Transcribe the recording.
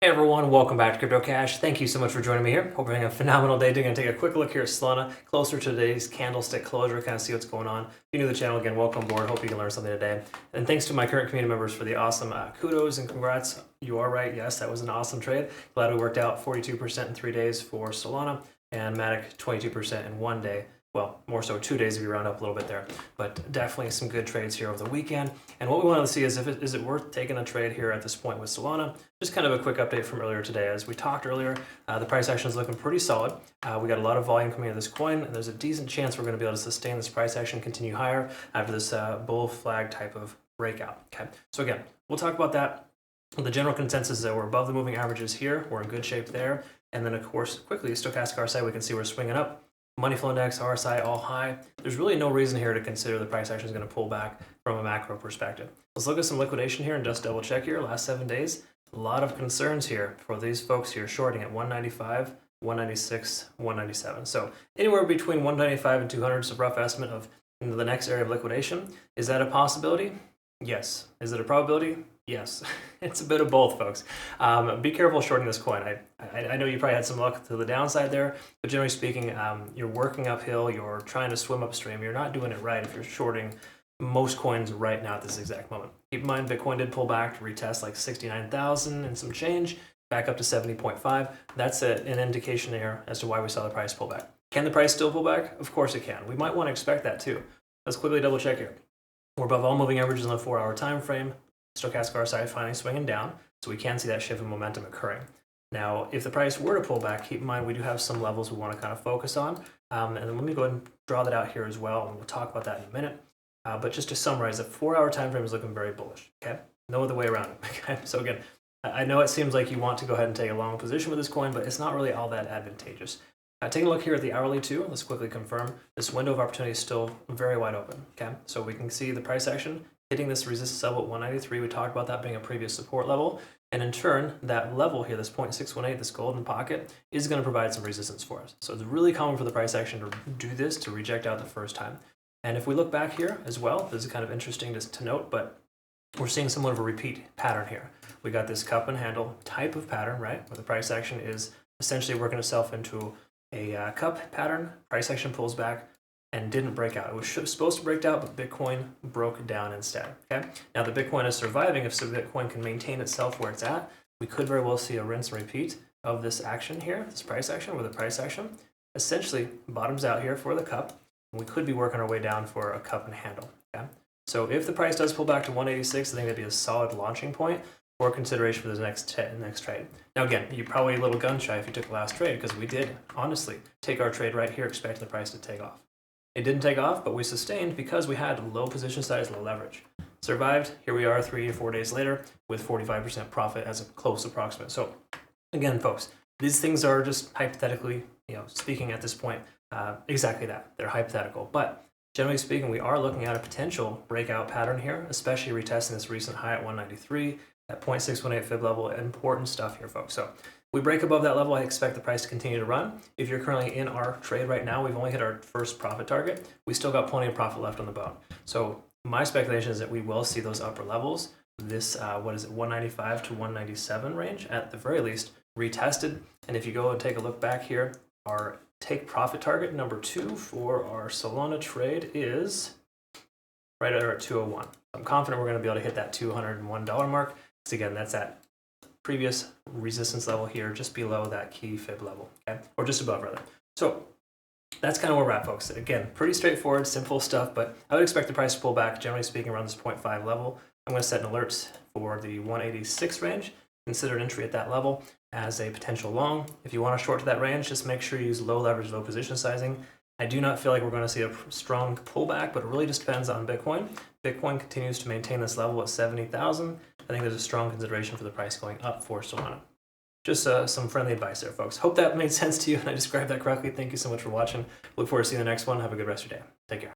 Hey everyone, welcome back to Crypto Cash. Thank you so much for joining me here. Hope you're having a phenomenal day. We're going to take a quick look here at Solana, closer to today's candlestick closure, kind of see what's going on. If you're new to the channel, again, welcome aboard. Hope you can learn something today. And thanks to my current community members for the awesome kudos and congrats. You are right. Yes, that was an awesome trade. Glad we worked out 42% in 3 days for Solana and Matic 22% in 1 day. Well, more so 2 days if you round up a little bit there, but definitely some good trades here over the weekend. And what we wanted to see is is it worth taking a trade here at this point with Solana? Just kind of a quick update from earlier today. As we talked earlier, the price action is looking pretty solid. We got a lot of volume coming into this coin, and there's a decent chance we're going to be able to sustain this price action, continue higher after this bull flag type of breakout. Okay, so again, we'll talk about that. The general consensus is that we're above the moving averages here. We're in good shape there. And then, of course, quickly, stochastic RSI, we can see we're swinging up. Money flow index, RSI, all high. There's really no reason here to consider the price action is going to pull back from a macro perspective. Let's look at some liquidation here and just double check here. Last 7 days, a lot of concerns here for these folks here shorting at 195, 196, 197. So anywhere between 195 and 200 is a rough estimate of the next area of liquidation. Is that a possibility? Yes. Is it a probability? Yes. It's a bit of both, folks. Be careful shorting this coin. I know you probably had some luck to the downside there, but generally speaking, you're working uphill, you're trying to swim upstream, you're not doing it right if you're shorting most coins right now at this exact moment. Keep in mind, Bitcoin did pull back to retest like 69,000 and some change, back up to 70.5. That's an indication there as to why we saw the price pull back. Can the price still pull back? Of course it can. We might want to expect that too. Let's quickly double check here. We're above all moving averages in the 4-hour time frame. Stochastic RSI finally swinging down, so we can see that shift in momentum occurring. Now, if the price were to pull back, keep in mind we do have some levels we want to kind of focus on. And then let me go ahead and draw that out here as well, and we'll talk about that in a minute. But just to summarize, the 4-hour time frame is looking very bullish. Okay, no other way around it. Okay, so again, I know it seems like you want to go ahead and take a long position with this coin, but it's not really all that advantageous. Taking a look here at the hourly too, let's quickly confirm this window of opportunity is still very wide open. Okay, so we can see the price action hitting this resistance level at 193. We talked about that being a previous support level, and in turn, that level here, this 0.618, this golden pocket, is going to provide some resistance for us. So it's really common for the price action to do this, to reject out the first time. And if we look back here as well, this is kind of interesting to note, but we're seeing somewhat of a repeat pattern here. We got this cup and handle type of pattern, right, where the price action is essentially working itself into a cup pattern, price action pulls back, and didn't break out. It was supposed to break out, but Bitcoin broke down instead. Okay. Now the Bitcoin is surviving. If Bitcoin can maintain itself where it's at, we could very well see a rinse and repeat of this action here, this price action, where the price action essentially bottoms out here for the cup, and we could be working our way down for a cup and handle. Okay. So if the price does pull back to 186, I think that'd be a solid launching point for consideration for the next trade. Now again, you're probably a little gun shy if you took the last trade, because we did honestly take our trade right here, expecting the price to take off. It didn't take off, but we sustained because we had low position size, low leverage. Survived. Here we are 3 or 4 days later with 45% profit as a close approximate. So again, folks, these things are just hypothetically, speaking at this point, exactly that. They're hypothetical. But generally speaking, we are looking at a potential breakout pattern here, especially retesting this recent high at 193, that 0.618 fib level. Important stuff here, folks. So we break above that level, I expect the price to continue to run. If you're currently in our trade right now, we've only hit our first profit target. We still got plenty of profit left on the bone. So my speculation is that we will see those upper levels, this, 195 to 197 range, at the very least, retested. And if you go and take a look back here, our take profit target number 2 for our Solana trade is right there at 201. I'm confident we're going to be able to hit that $201 mark. Because again, that's at previous resistance level here, just below that key fib level, okay? Or just above, rather. So that's kind of where we're at, folks. Again, pretty straightforward, simple stuff, but I would expect the price to pull back, generally speaking, around this 0.5 level. I'm going to set an alert for the 186 range. Consider an entry at that level as a potential long. If you want to short to that range, just make sure you use low leverage, low position sizing. I do not feel like we're going to see a strong pullback, but it really just depends on Bitcoin. Bitcoin continues to maintain this level at 70,000. I think there's a strong consideration for the price going up for Solana. Just some friendly advice there, folks. Hope that made sense to you and I described that correctly. Thank you so much for watching. Look forward to seeing the next one. Have a good rest of your day. Take care.